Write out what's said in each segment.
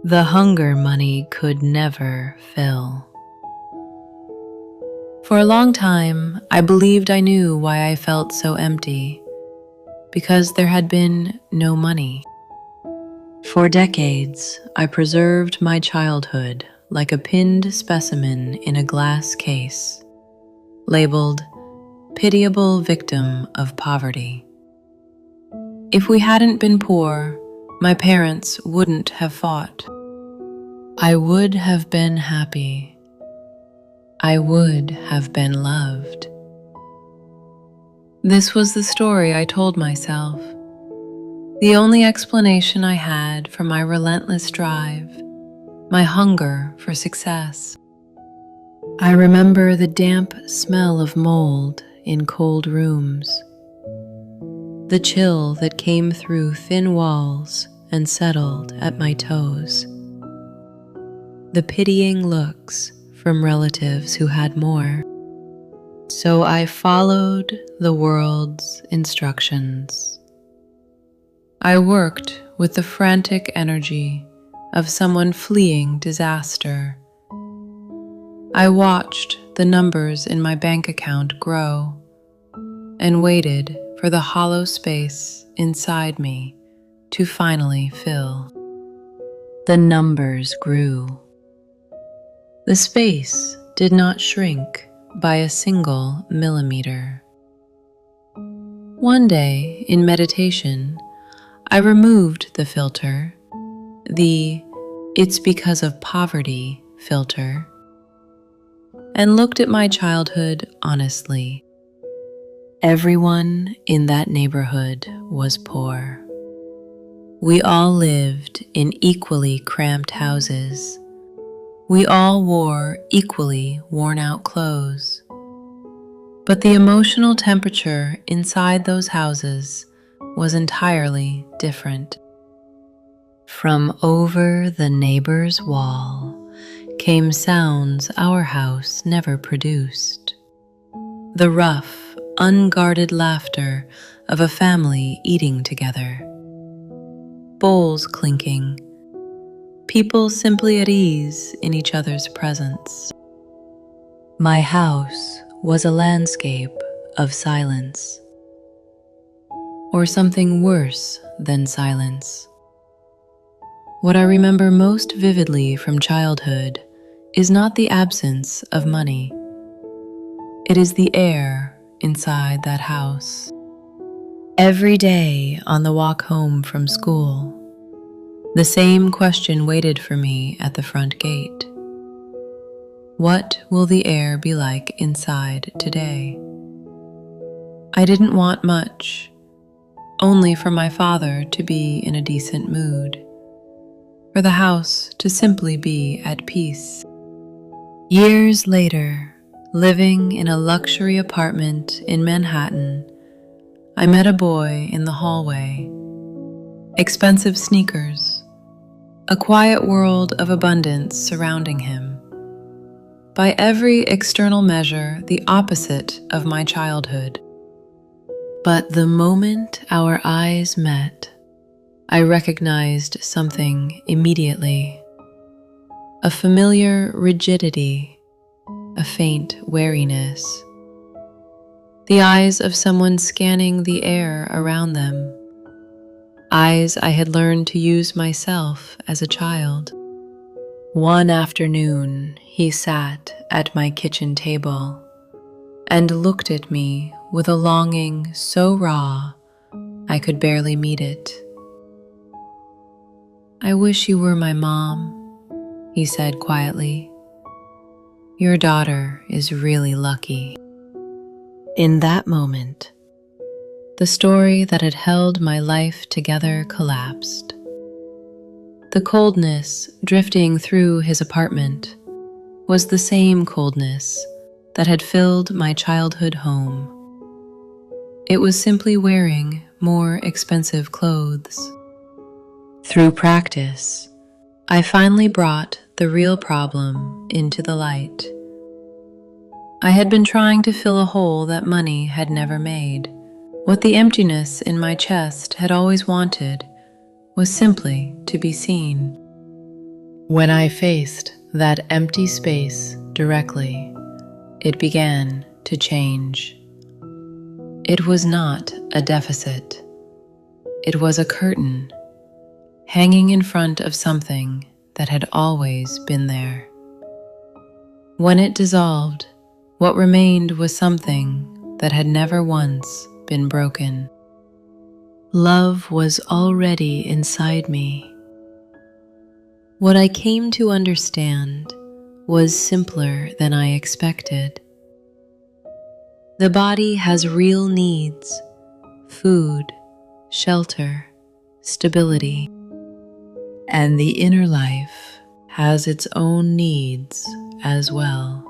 the hunger money could never fill. For a long time, I believed I knew why I felt so empty, because there had been no money. For decades, I preserved my childhood like a pinned specimen in a glass case, labeled pitiable victim of poverty. If we hadn't been poor, my parents wouldn't have fought. I would have been happy. I would have been loved. This was the story I told myself, the only explanation I had for my relentless drive, my hunger for success. I remember the damp smell of mold in cold rooms, the chill that came through thin walls and settled at my toes, the pitying looks from relatives who had more. So I followed the world's instructions. I worked with the frantic energy of someone fleeing disaster. I watched the numbers in my bank account grow and waited for the hollow space inside me to finally fill. The numbers grew. The space did not shrink by a single millimeter. One day, in meditation, I removed the filter, the "it's because of poverty" filter, and looked at my childhood honestly. Everyone in that neighborhood was poor. We all lived in equally cramped houses. We all wore equally worn-out clothes. But the emotional temperature inside those houses was entirely different. From over the neighbor's wall came sounds our house never produced. The rough, unguarded laughter of a family eating together. Bowls clinking. People simply at ease in each other's presence. My house was a landscape of silence, or something worse than silence. What I remember most vividly from childhood is not the absence of money. It is the air inside that house. Every day on the walk home from school, the same question waited for me at the front gate. What will the air be like inside today? I didn't want much, only for my father to be in a decent mood, for the house to simply be at peace. Years later, living in a luxury apartment in Manhattan, I met a boy in the hallway. Expensive sneakers, a quiet world of abundance surrounding him. By every external measure, the opposite of my childhood. But the moment our eyes met, I recognized something immediately. A familiar rigidity, a faint wariness. The eyes of someone scanning the air around them. Eyes I had learned to use myself as a child. One afternoon, he sat at my kitchen table and looked at me with a longing so raw I could barely meet it. "I wish you were my mom," he said quietly. "Your daughter is really lucky." In that moment, the story that had held my life together collapsed. The coldness drifting through his apartment was the same coldness that had filled my childhood home. It was simply wearing more expensive clothes. Through practice, I finally brought the real problem into the light. I had been trying to fill a hole that money had never made. What the emptiness in my chest had always wanted was simply to be seen. When I faced that empty space directly, it began to change. It was not a deficit. It was a curtain hanging in front of something that had always been there. When it dissolved, what remained was something that had never once been broken. Love was already inside me. What I came to understand was simpler than I expected. The body has real needs: food, shelter, stability. And the inner life has its own needs as well.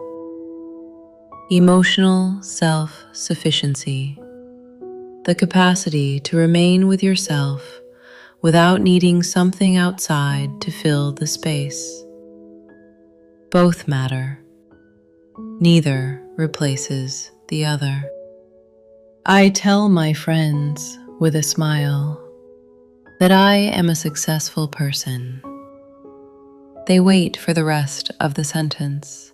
Emotional self-sufficiency, the capacity to remain with yourself without needing something outside to fill the space. Both matter. Neither replaces the other. I tell my friends with a smile that I am a successful person. They wait for the rest of the sentence.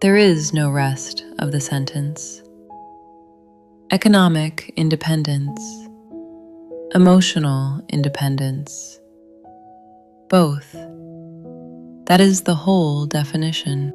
There is no rest of the sentence. Economic independence, emotional independence, both. That is the whole definition.